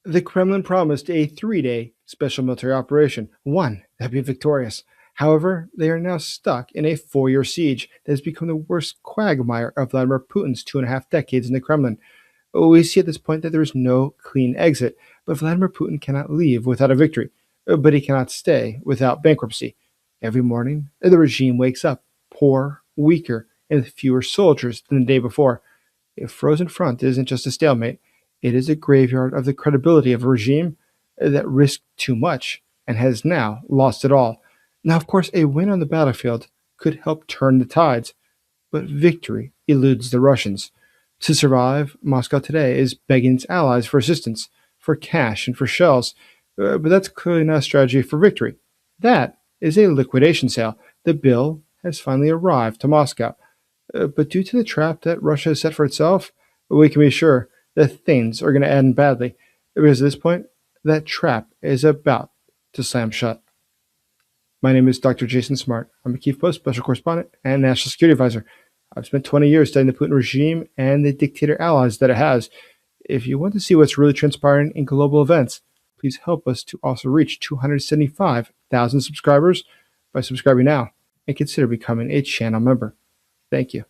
The Kremlin promised a 3-day special military operation, one that'd be victorious. However, they are now stuck in a 4-year siege that has become the worst quagmire of Vladimir Putin's 2.5 decades in the Kremlin. We see at this point that there is no clean exit, but Vladimir Putin cannot leave without a victory, but he cannot stay without bankruptcy. Every morning, the regime wakes up poor, weaker, and with fewer soldiers than the day before. A frozen front isn't just a stalemate, it is a graveyard of the credibility of a regime that risked too much and has now lost it all. Now, of course, a win on the battlefield could help turn the tides, but victory eludes the Russians. To survive, Moscow today is begging its allies for assistance, for cash, and for shells. But that's clearly not a strategy for victory. That is a liquidation sale. The bill has finally arrived to Moscow. But due to the trap that Russia has set for itself, we can be sure that things are going to end badly. Because at this point, that trap is about to slam shut. My name is Dr. Jason Smart. I'm a Kiev Post special correspondent and national security advisor. I've spent 20 years studying the Putin regime and the dictator allies that it has. If you want to see what's really transpiring in global events, please help us to also reach 275,000 subscribers by subscribing now and consider becoming a channel member. Thank you.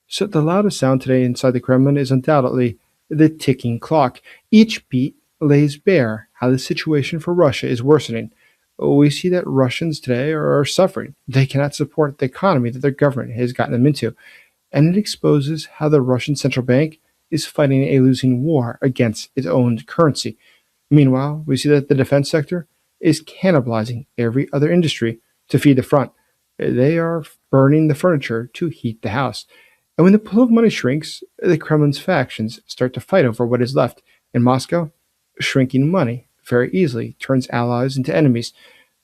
So the loudest sound today inside the Kremlin is undoubtedly the ticking clock. Each beat lays bare how the situation for Russia is worsening. We see that Russians today are suffering. They cannot support the economy that their government has gotten them into. And it exposes how the Russian central bank is fighting a losing war against its own currency. Meanwhile, we see that the defense sector is cannibalizing every other industry to feed the front. They are burning the furniture to heat the house. And when the pool of money shrinks, the Kremlin's factions start to fight over what is left. In Moscow, shrinking money very easily turns allies into enemies.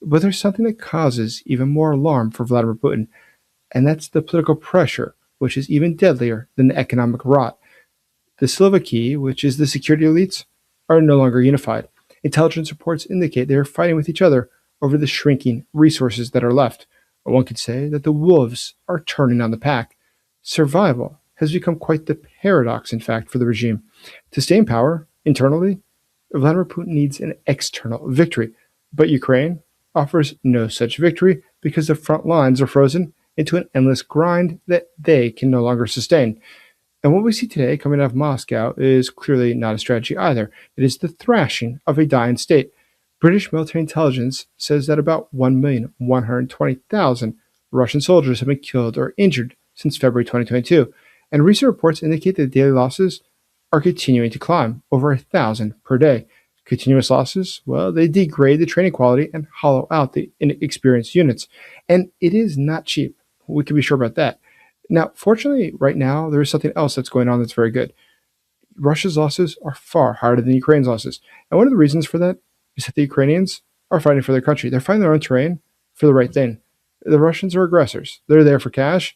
But there's something that causes even more alarm for Vladimir Putin, and that's the political pressure, which is even deadlier than the economic rot. The Slovaki, which is the security elites, are no longer unified. Intelligence reports indicate they are fighting with each other over the shrinking resources that are left. One could say that the wolves are turning on the pack. Survival has become quite the paradox, in fact, for the regime. To stay in power internally, Vladimir Putin needs an external victory, but Ukraine offers no such victory because the front lines are frozen into an endless grind that they can no longer sustain. And what we see today coming out of Moscow is clearly not a strategy either. It is the thrashing of a dying state. British military intelligence says that about 1,120,000 Russian soldiers have been killed or injured since February 2022, and recent reports indicate that daily losses are continuing to climb, over 1,000 per day. Continuous losses, well, they degrade the training quality and hollow out the inexperienced units, and it is not cheap. We can be sure about that. Now, fortunately, right now, there is something else that's going on that's very good. Russia's losses are far harder than Ukraine's losses, and one of the reasons for that is that the Ukrainians are fighting for their country. They're fighting their own terrain for the right thing. The Russians are aggressors. They're there for cash,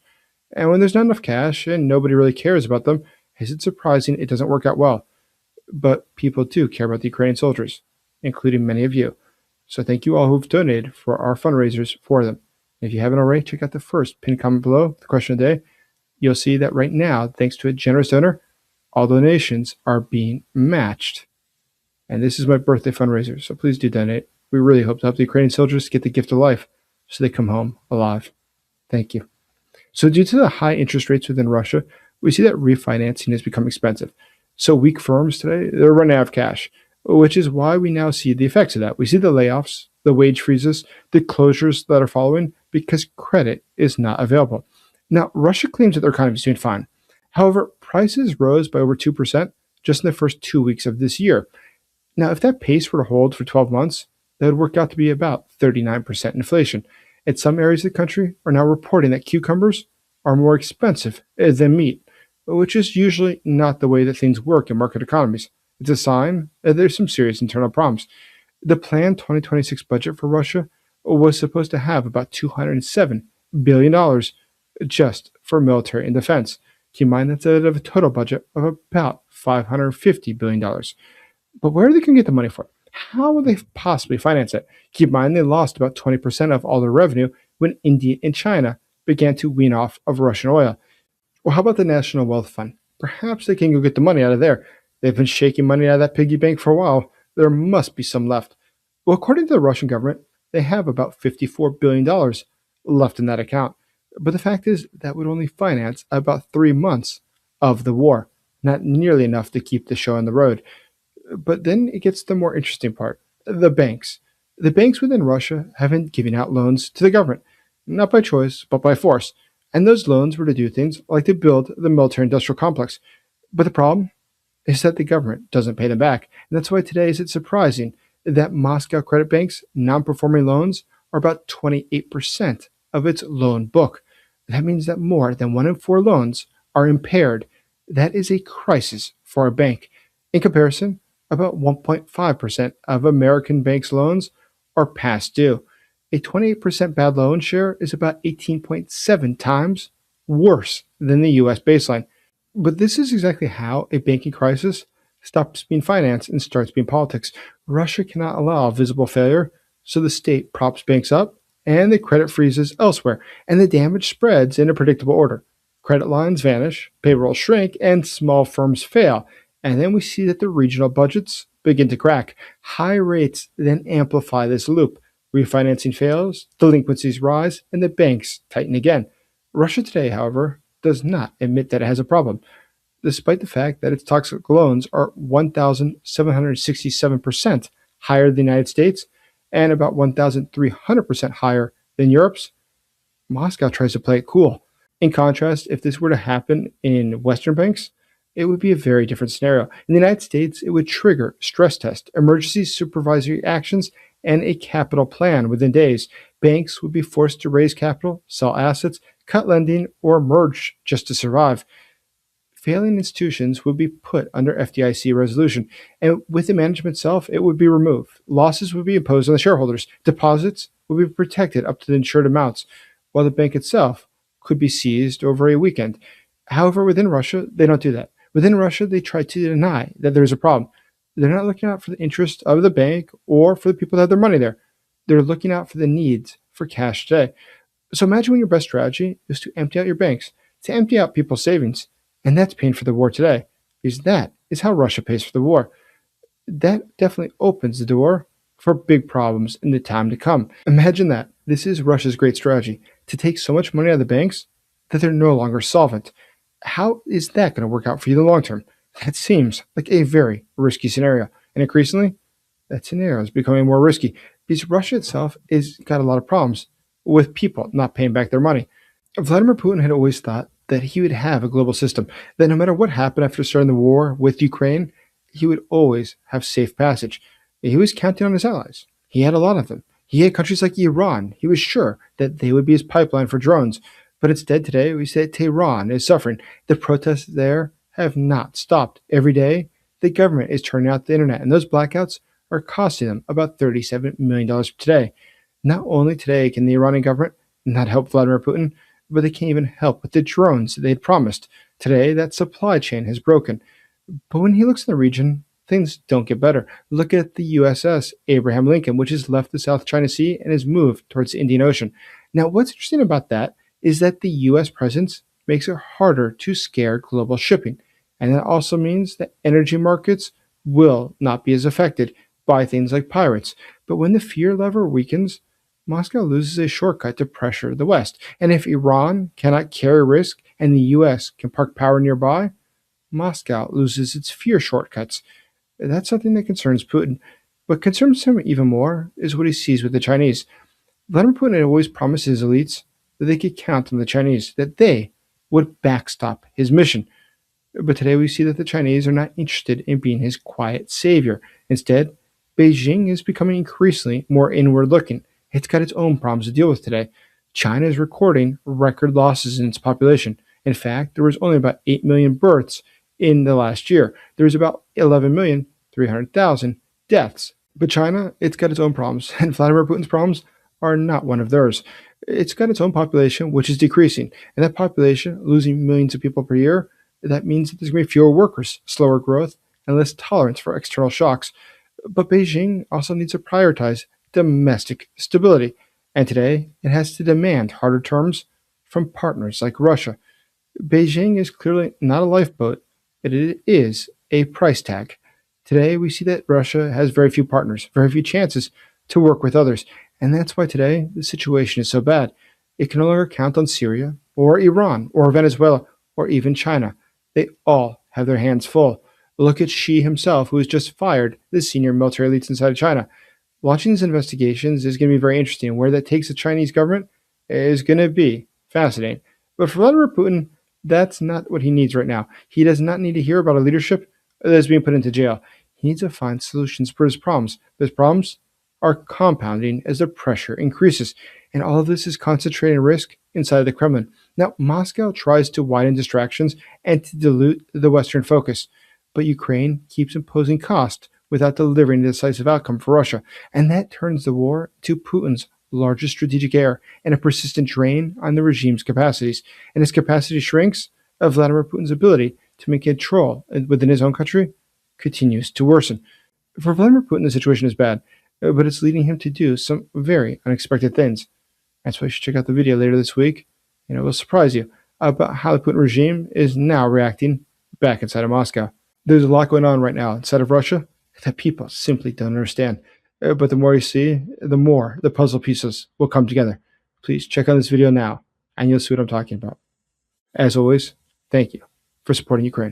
and when there's not enough cash and nobody really cares about them, is it surprising it doesn't work out well? But people do care about the Ukrainian soldiers, including many of you. So thank you all who've donated for our fundraisers for them. If you haven't already, check out the first pinned comment below, the question of the day. You'll see that right now, thanks to a generous donor, all donations are being matched. And this is my birthday fundraiser, so please do donate. We really hope to help the Ukrainian soldiers get the gift of life so they come home alive. Thank you. So due to the high interest rates within Russia, we see that refinancing has become expensive. So weak firms today, they're running out of cash, which is why we now see the effects of that. We see the layoffs, the wage freezes, the closures that are following because credit is not available. Now, Russia claims that their economy is doing fine. However, prices rose by over 2% just in the first 2 weeks of this year. Now, if that pace were to hold for 12 months, that would work out to be about 39% inflation. And some areas of the country are now reporting that cucumbers are more expensive than meat, which is usually not the way that things work in market economies. It's a sign that there's some serious internal problems. The planned 2026 budget for Russia was supposed to have about $207 billion just for military and defense. Keep in mind that's out of a total budget of about $550 billion. But where are they going to get the money for? How will they possibly finance it? Keep in mind they lost about 20% of all their revenue when India and China began to wean off of Russian oil. Well, how about the National Wealth Fund? Perhaps they can go get the money out of there. They've been shaking money out of that piggy bank for a while. there must be some left. Well, according to the Russian government, they have about $54 billion left in that account. But the fact is, that would only finance about 3 months of the war, not nearly enough to keep the show on the road. But then it gets to the more interesting part: the banks. The banks within Russia have been giving out loans to the government, not by choice, but by force. And those loans were to do things like to build the military industrial complex. But the problem is that the government doesn't pay them back. And that's why today is it surprising that Moscow credit bank's non-performing loans are about 28% of its loan book. That means that more than 1 in 4 loans are impaired. That is a crisis for a bank. In comparison, about 1.5% of American banks' loans are past due. A 28% bad loan share is about 18.7 times worse than the US baseline. But this is exactly how a banking crisis stops being finance and starts being politics. Russia cannot allow visible failure, so the state props banks up and the credit freezes elsewhere, and the damage spreads in a predictable order. Credit lines vanish, payrolls shrink, and small firms fail. And then we see that the regional budgets begin to crack. High rates then amplify this loop. Refinancing fails, delinquencies rise, and the banks tighten again. Russia today, however, does not admit that it has a problem, despite the fact that its toxic loans are 1,767% higher than the United States and about 1,300% higher than Europe's. Moscow tries to play it cool. In contrast, if this were to happen in Western banks, it would be a very different scenario. In the United States, it would trigger stress tests, emergency supervisory actions, and a capital plan within days. Banks would be forced to raise capital, sell assets, cut lending, or merge just to survive. Failing institutions would be put under FDIC resolution, and with the management itself, it would be removed. Losses would be imposed on the shareholders. Deposits would be protected up to the insured amounts, while the bank itself could be seized over a weekend. However, within Russia, they don't do that. Within Russia, they try to deny that there's a problem. They're not looking out for the interest of the bank or for the people that have their money there. They're looking out for the needs for cash today. So imagine when your best strategy is to empty out your banks, to empty out people's savings. And that's paying for the war today, because that is how Russia pays for the war. That definitely opens the door for big problems in the time to come. Imagine that. This is Russia's great strategy, to take so much money out of the banks that they're no longer solvent. How is that going to work out for you in the long term? That seems like a very risky scenario. And increasingly, that scenario is becoming more risky because Russia itself has got a lot of problems with people not paying back their money. Vladimir Putin had always thought that he would have a global system, that no matter what happened after starting the war with Ukraine, he would always have safe passage. He was counting on his allies. He had a lot of them. He had countries like Iran. He was sure that they would be his pipeline for drones. But instead today, we say Tehran is suffering. The protests there have not stopped. Every day, the government is turning out the internet, and those blackouts are costing them about $37 million today. Not only today can the Iranian government not help Vladimir Putin, but they can't even help with the drones that they had promised. Today, that supply chain has broken. But when he looks in the region, things don't get better. Look at the USS Abraham Lincoln, which has left the South China Sea and has moved towards the Indian Ocean. Now, what's interesting about that is that the U.S. presence makes it harder to scare global shipping. And that also means that energy markets will not be as affected by things like pirates. But when the fear lever weakens, Moscow loses a shortcut to pressure the West. And if Iran cannot carry risk and the U.S. can park power nearby, Moscow loses its fear shortcuts. That's something that concerns Putin. What concerns him even more is what he sees with the Chinese. Vladimir Putin had always promised his elites that they could count on the Chinese, that they would backstop his mission. But today we see that the Chinese are not interested in being his quiet savior. Instead, Beijing is becoming increasingly more inward looking. It's got its own problems to deal with today. China is recording record losses in its population. In fact, there was only about 8 million births in the last year. There was about 11,300,000 deaths. But China, it's got its own problems, and Vladimir Putin's problems are not one of theirs. It's got its own population, which is decreasing. And that population, losing millions of people per year, that means that there's going to be fewer workers, slower growth, and less tolerance for external shocks. But Beijing also needs to prioritize domestic stability. And today, it has to demand harder terms from partners like Russia. Beijing is clearly not a lifeboat, but it is a price tag. Today, we see that Russia has very few partners, very few chances to work with others. And that's why today the situation is so bad. It can no longer count on Syria, or Iran, or Venezuela, or even China. They all have their hands full. Look at Xi himself, who has just fired the senior military elites inside of China. Watching these investigations is going to be very interesting. Where that takes the Chinese government is going to be fascinating. But for Vladimir Putin, that's not what he needs right now. He does not need to hear about a leadership that is being put into jail. He needs to find solutions for his problems. Those problems are compounding as the pressure increases. And all of this is concentrating risk inside of the Kremlin. Now, Moscow tries to widen distractions and to dilute the Western focus, but Ukraine keeps imposing cost without delivering a decisive outcome for Russia. And that turns the war to Putin's largest strategic error and a persistent drain on the regime's capacities. And as capacity shrinks, Vladimir Putin's ability to maintain control within his own country continues to worsen. For Vladimir Putin, the situation is bad, but it's leading him to do some very unexpected things. That's why you should check out the video later this week, and it will surprise you about how the Putin regime is now reacting back inside of Moscow. There's a lot going on right now inside of Russia that people simply don't understand. But the more you see, the more the puzzle pieces will come together. Please check out this video now, and you'll see what I'm talking about. As always, thank you for supporting Ukraine.